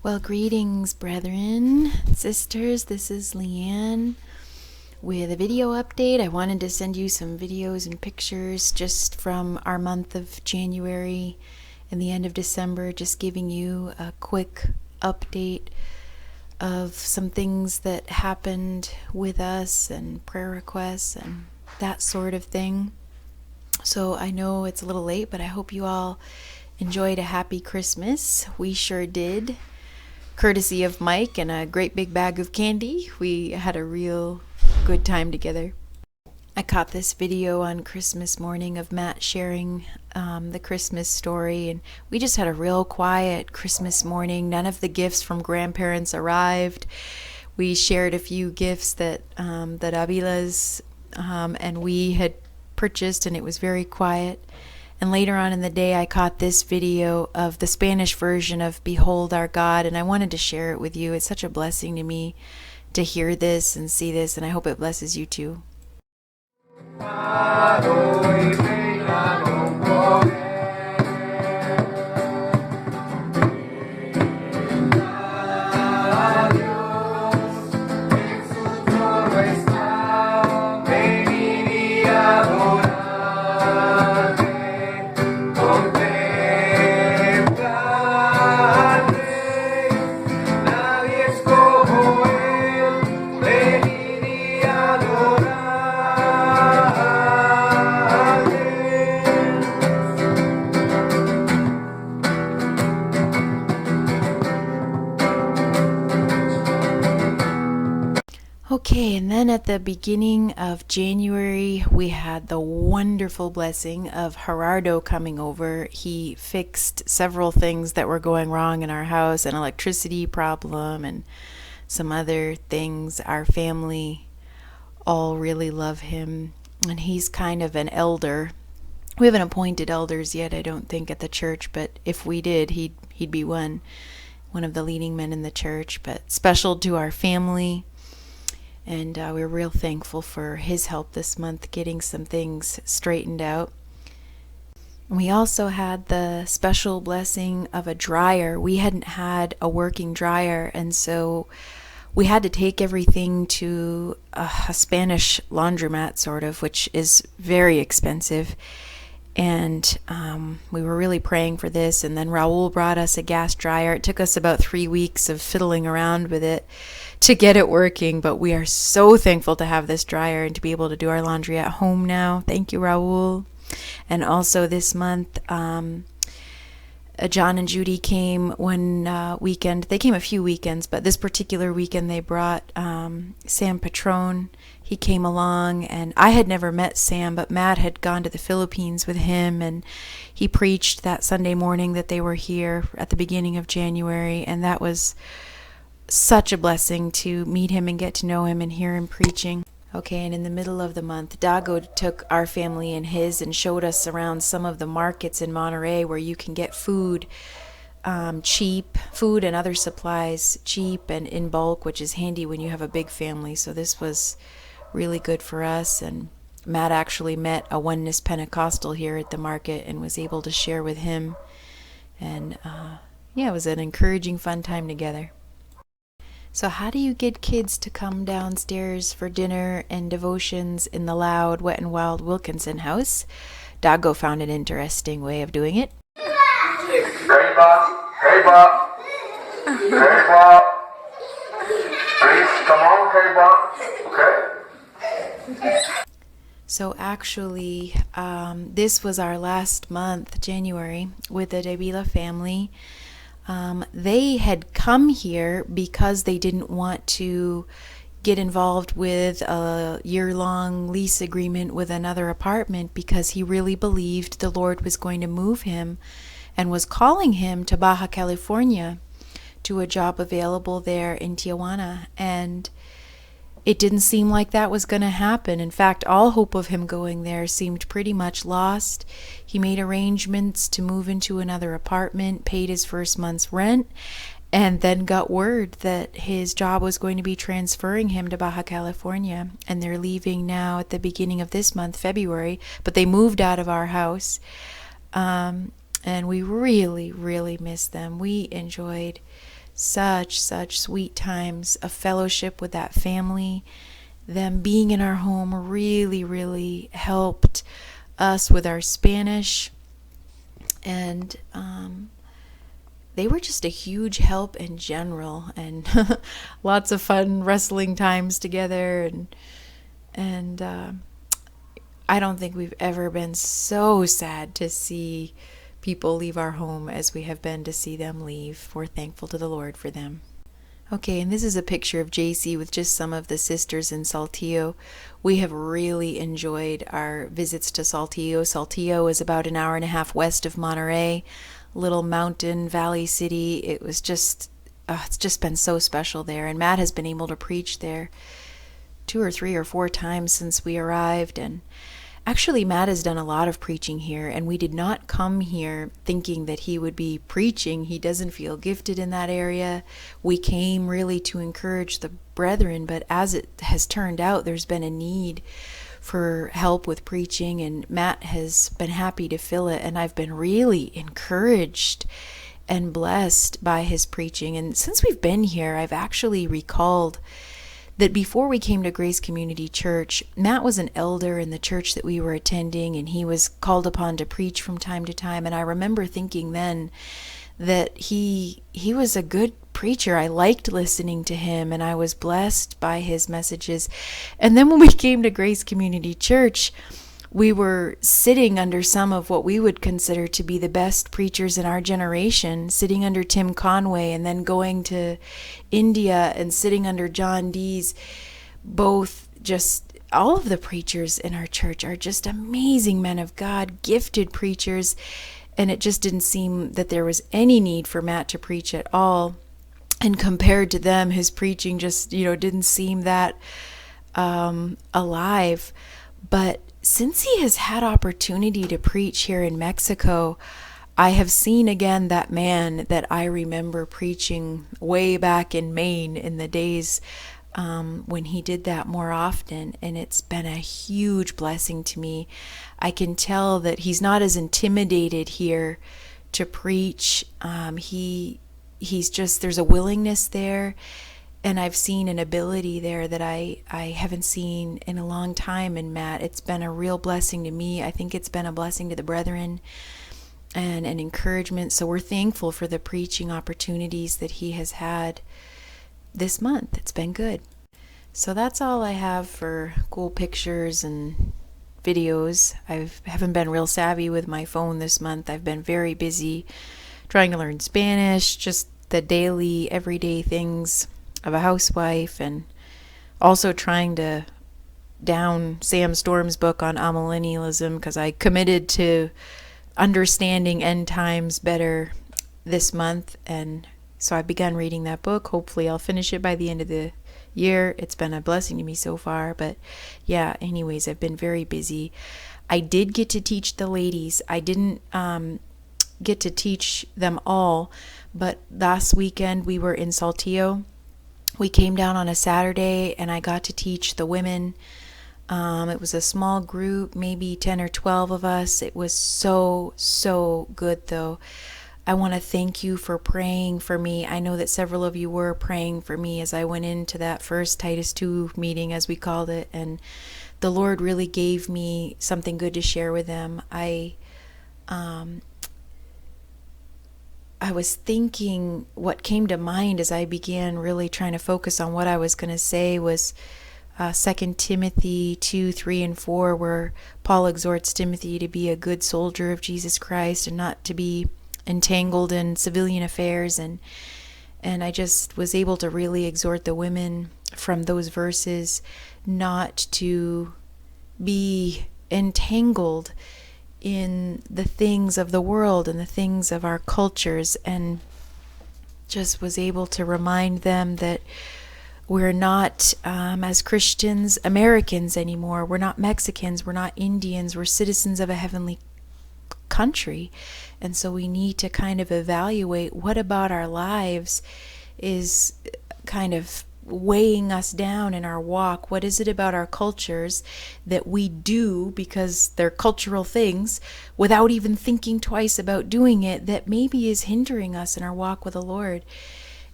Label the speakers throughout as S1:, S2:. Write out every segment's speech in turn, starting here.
S1: Well, greetings, brethren, sisters. This is Leanne with a video update. I wanted to send you some videos and pictures just from our month of January and the end of December, just giving you a quick update of some things that happened with us and prayer requests and that sort of thing. So I know it's a little late, but I hope you all enjoyed a happy Christmas. We sure did. Courtesy of Mike and a great big bag of candy, we had a real good time together. I caught this video on Christmas morning of Matt sharing the Christmas story, and we just had a real quiet Christmas morning. None of the gifts from grandparents arrived. We shared a few gifts that Avila's and we had purchased, and it was very quiet. And later on in the day, I caught this video of the Spanish version of Behold Our God, and I wanted to share it with you. It's such a blessing to me to hear this and see this, and I hope it blesses you too. Okay, and then at the beginning of January, we had the wonderful blessing of Gerardo coming over. He fixed several things that were going wrong in our house, an electricity problem and some other things. Our family all really love him, and he's kind of an elder. We haven't appointed elders yet, I don't think, at the church, but if we did, he'd be one of the leading men in the church, but special to our family. And we're real thankful for his help this month getting some things straightened out. We also had the special blessing of a dryer. We hadn't had a working dryer, and so we had to take everything to a Spanish laundromat, sort of, which is very expensive. And we were really praying for this, and then Raul brought us a gas dryer. It took us about 3 weeks of fiddling around with it to get it working, but we are so thankful to have this dryer and to be able to do our laundry at home now. Thank you, Raul. And also this month, John and Judy came one weekend. They came a few weekends, but this particular weekend they brought Sam Patron. He came along, and I had never met Sam, but Matt had gone to the Philippines with him, and he preached that Sunday morning that they were here at the beginning of January, and that was such a blessing to meet him and get to know him and hear him preaching. Okay, and in the middle of the month, Dago took our family and his and showed us around some of the markets in Monterey where you can get food cheap, food and other supplies cheap and in bulk, which is handy when you have a big family. So this was really good for us, and Matt actually met a Oneness Pentecostal here at the market and was able to share with him, and it was an encouraging, fun time together. So how do you get kids to come downstairs for dinner and devotions in the loud, wet and wild Wilkinson house? Dago found an interesting way of doing it.
S2: Hey Bob, hey Bob, hey Bob, please come on, hey Bob, okay?
S1: So actually, this was our last month, January, with the Davila family. They had come here because they didn't want to get involved with a year-long lease agreement with another apartment, because he really believed the Lord was going to move him and was calling him to Baja California, to a job available there in Tijuana. And it didn't seem like that was going to happen. In fact, all hope of him going there seemed pretty much lost. He made arrangements to move into another apartment, paid his first month's rent, and then got word that his job was going to be transferring him to Baja California. And they're leaving now at the beginning of this month, February, but they moved out of our house. And we really, really miss them. We enjoyed such sweet times of fellowship with that family. Them being in our home really helped us with our Spanish, and they were just a huge help in general, and lots of fun wrestling times together, and I don't think we've ever been so sad to see people leave our home as we have been to see them leave. We're thankful to the Lord for them. Okay, and this is a picture of JC with just some of the sisters in Saltillo. We have really enjoyed our visits to Saltillo. Saltillo is about an hour and a half west of Monterey, little mountain valley city. It was just, it's just been so special there. And Matt has been able to preach there 2 or 3 or 4 times since we arrived. And actually, Matt has done a lot of preaching here, and we did not come here thinking that he would be preaching. He doesn't feel gifted in that area. We came really to encourage the brethren, but as it has turned out, there's been a need for help with preaching, and Matt has been happy to fill it, and I've been really encouraged and blessed by his preaching. And since we've been here, I've actually recalled that before we came to Grace Community Church, Matt was an elder in the church that we were attending, and he was called upon to preach from time to time. And I remember thinking then that he was a good preacher. I liked listening to him, and I was blessed by his messages. And then when we came to Grace Community Church, we were sitting under some of what we would consider to be the best preachers in our generation, sitting under Tim Conway, and then going to India and sitting under John Dees. Both, just all of the preachers in our church are just amazing men of God, gifted preachers, and it just didn't seem that there was any need for Matt to preach at all. And compared to them, his preaching just, didn't seem that alive. But since he has had opportunity to preach here in Mexico, I have seen again that man that I remember preaching way back in Maine in the days when he did that more often, and it's been a huge blessing to me. I can tell that he's not as intimidated here to preach. He's just, there's a willingness there. And I've seen an ability there that I haven't seen in a long time in Matt. It's been a real blessing to me. I think it's been a blessing to the brethren and an encouragement. So we're thankful for the preaching opportunities that he has had this month. It's been good. So that's all I have for cool pictures and videos. I haven't been real savvy with my phone this month. I've been very busy trying to learn Spanish, just the daily, everyday things of a housewife, and also trying to down Sam Storm's book on amillennialism, because I committed to understanding end times better this month, and so I began reading that book. Hopefully I'll finish it by the end of the year. It's been a blessing to me so far, but yeah, anyways, I've been very busy. I did get to teach the ladies. I didn't get to teach them all, but last weekend we were in Saltillo. We came down on a Saturday, and I got to teach the women. It was a small group, maybe 10 or 12 of us. It was so good, though. I want to thank you for praying for me. I know that several of you were praying for me as I went into that first Titus 2 meeting, as we called it, and the Lord really gave me something good to share with them. I was thinking, what came to mind as I began really trying to focus on what I was going to say was 2 Timothy 2, 3, and 4, where Paul exhorts Timothy to be a good soldier of Jesus Christ and not to be entangled in civilian affairs. And I just was able to really exhort the women from those verses not to be entangled in the things of the world and the things of our cultures, and just was able to remind them that we're not, as Christians, Americans anymore. We're not Mexicans. We're not Indians. We're citizens of a heavenly country. And so we need to kind of evaluate what about our lives is kind of weighing us down in our walk. What is it about our cultures that we do because they're cultural things without even thinking twice about doing it that maybe is hindering us in our walk with the Lord?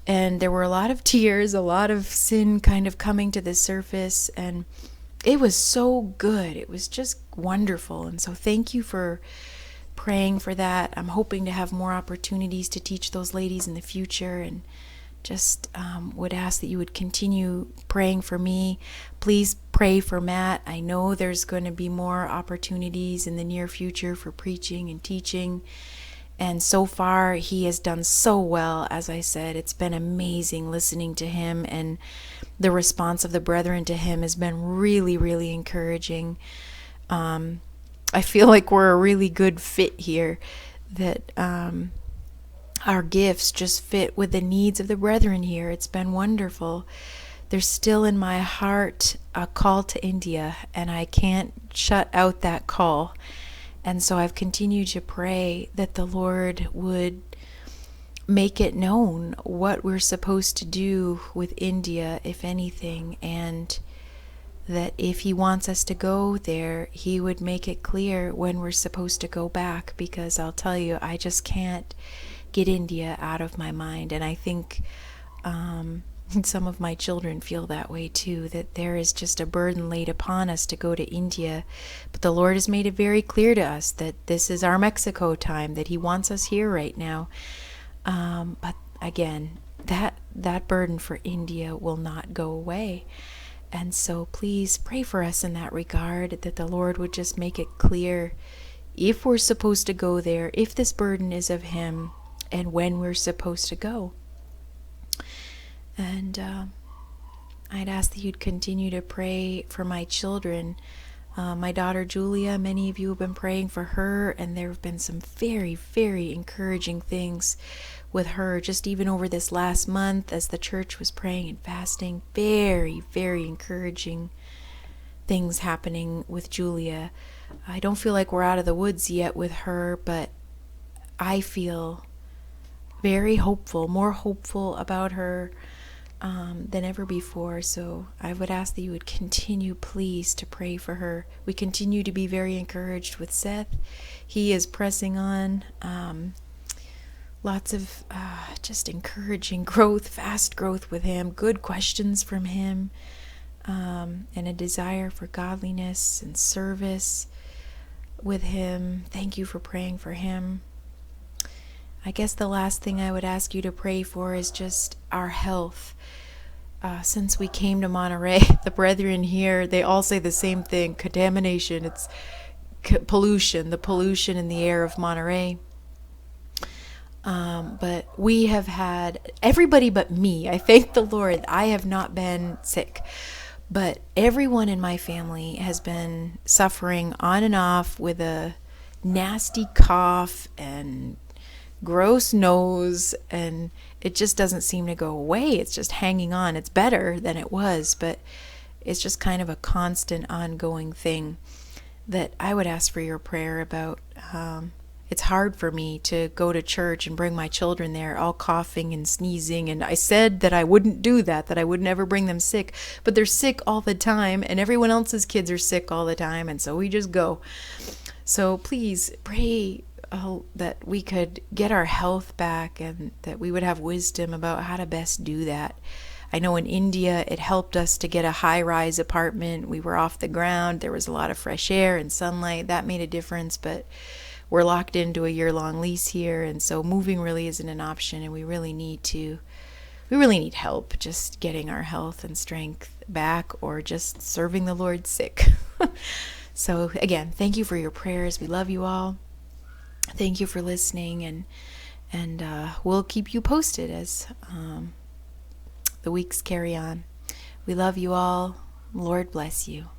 S1: And there were a lot of tears, a lot of sin kind of coming to the surface. And it was so good. It was just wonderful. And so thank you for praying for that. I'm hoping to have more opportunities to teach those ladies in the future, and just would ask that you would continue praying for me. Please pray for Matt. I know there's going to be more opportunities in the near future for preaching and teaching. And so far, he has done so well. As I said, it's been amazing listening to him, and the response of the brethren to him has been really, really encouraging. I feel like we're a really good fit here, that our gifts just fit with the needs of the brethren here. It's been wonderful. There's still in my heart a call to India, and I can't shut out that call. And so I've continued to pray that the Lord would make it known what we're supposed to do with India, if anything, and that if he wants us to go there, he would make it clear when we're supposed to go back, because I'll tell you, I just can't get India out of my mind. And I think some of my children feel that way too, that there is just a burden laid upon us to go to India. But the Lord has made it very clear to us that this is our Mexico time, that he wants us here right now. But again, that burden for India will not go away. And so please pray for us in that regard, that the Lord would just make it clear if we're supposed to go there, if this burden is of him, and when we're supposed to go. And I'd ask that you'd continue to pray for my children. My daughter Julia, many of you have been praying for her, and there have been some very, very encouraging things with her, just even over this last month as the church was praying and fasting. Very, very encouraging things happening with Julia. I don't feel like we're out of the woods yet with her, but I feel very hopeful, more hopeful about her than ever before. So I would ask that you would continue, please, to pray for her. We continue to be very encouraged with Seth. He is pressing on. Lots of just encouraging growth, fast growth with him, good questions from him, and a desire for godliness and service with him. Thank you for praying for him. I guess the last thing I would ask you to pray for is just our health. Since we came to Monterey, the brethren here, they all say the same thing: contamination. It's pollution, the pollution in the air of Monterey. But we have had, everybody but me, I thank the Lord, I have not been sick. But everyone in my family has been suffering on and off with a nasty cough and gross nose, and it just doesn't seem to go away. It's just hanging on. It's better than it was, but it's just kind of a constant ongoing thing that I would ask for your prayer about. It's hard for me to go to church and bring my children there all coughing and sneezing, and I said that I wouldn't do that I would never bring them sick, but they're sick all the time, and everyone else's kids are sick all the time, and so we just go. So please pray that we could get our health back, and that we would have wisdom about how to best do that. I know in India it helped us to get a high-rise apartment. We were off the ground. There was a lot of fresh air and sunlight. That made a difference, but we're locked into a year-long lease here, and so moving really isn't an option, and we really need help just getting our health and strength back, or just serving the Lord sick. So again, thank you for your prayers. We love you all. Thank you for listening, and we'll keep you posted as the weeks carry on. We love you all. Lord bless you.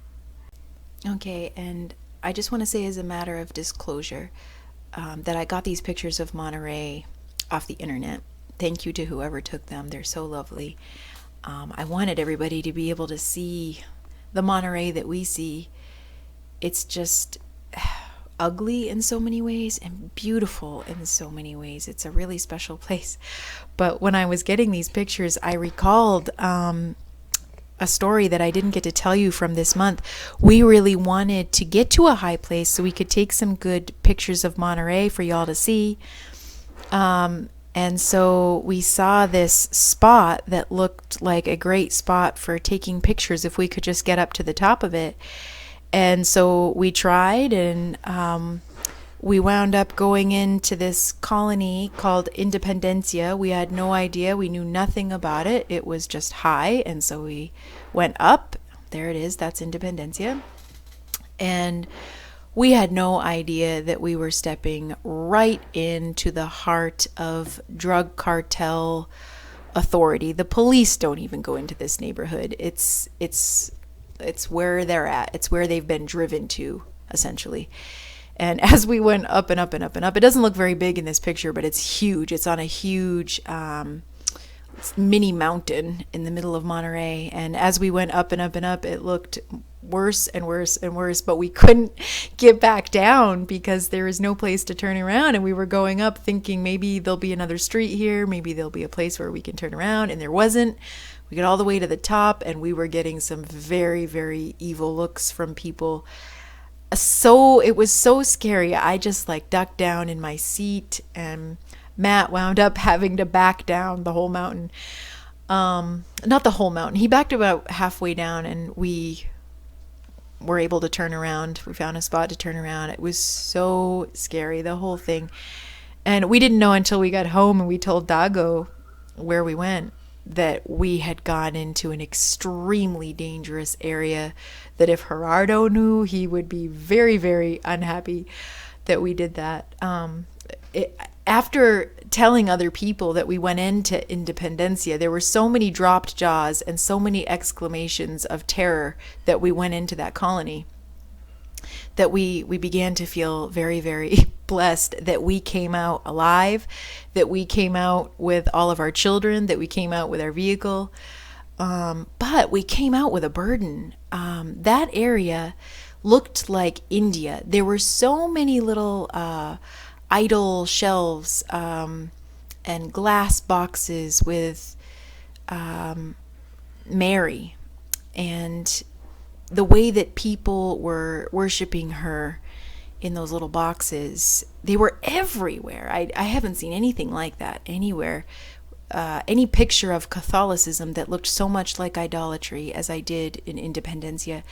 S1: Okay, and I just want to say, as a matter of disclosure, that I got these pictures of Monterey off the internet. Thank you to whoever took them. They're so lovely. I wanted everybody to be able to see the Monterey that we see. It's just ugly in so many ways and beautiful in so many ways. It's a really special place. But when I was getting these pictures, I recalled a story that I didn't get to tell you from this month. We really wanted to get to a high place so we could take some good pictures of Monterey for y'all to see. And so we saw this spot that looked like a great spot for taking pictures if we could just get up to the top of it. And so we tried, and we wound up going into this colony called Independencia. We had no idea. We knew nothing about it. It was just high. And so we went up. There it is. That's Independencia. And we had no idea that we were stepping right into the heart of drug cartel authority. The police don't even go into this neighborhood. It's where they're at. It's where they've been driven to, essentially. And as we went up and up and up and up, it doesn't look very big in this picture, but it's huge. It's on a huge mini mountain in the middle of Monterey. And as we went up and up and up, it looked worse and worse and worse, but we couldn't get back down because there was no place to turn around. And we were going up thinking maybe there'll be another street here, maybe there'll be a place where we can turn around, and there wasn't. We got all the way to the top, and we were getting some very, very evil looks from people. So it was so scary. I just like ducked down in my seat, and Matt wound up having to back down the whole mountain. Not the whole mountain. He backed about halfway down, and we were able to turn around. We found a spot to turn around. It was so scary, the whole thing. And we didn't know until we got home and we told Dago where we went that we had gone into an extremely dangerous area, that if Gerardo knew, he would be very, very unhappy that we did that. After telling other people that we went into Independencia, there were so many dropped jaws and so many exclamations of terror that we went into that colony, that we began to feel very, very blessed that we came out alive, that we came out with all of our children, that we came out with our vehicle. But we came out with a burden. That area looked like India. There were so many little idol shelves and glass boxes with Mary, and the way that people were worshiping her in those little boxes, they were everywhere. I haven't seen anything like that anywhere. Any picture of Catholicism that looked so much like idolatry as I did in Independencia.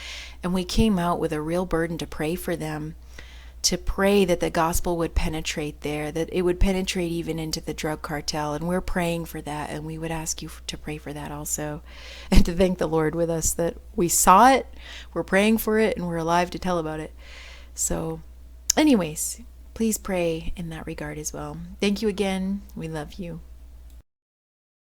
S1: And we came out with a real burden to pray for them, to pray that the gospel would penetrate there, that it would penetrate even into the drug cartel. And we're praying for that, and we would ask you to pray for that also, and to thank the Lord with us that we saw it, we're praying for it, and we're alive to tell about it. So anyways, please pray in that regard as well. Thank you again. We love you.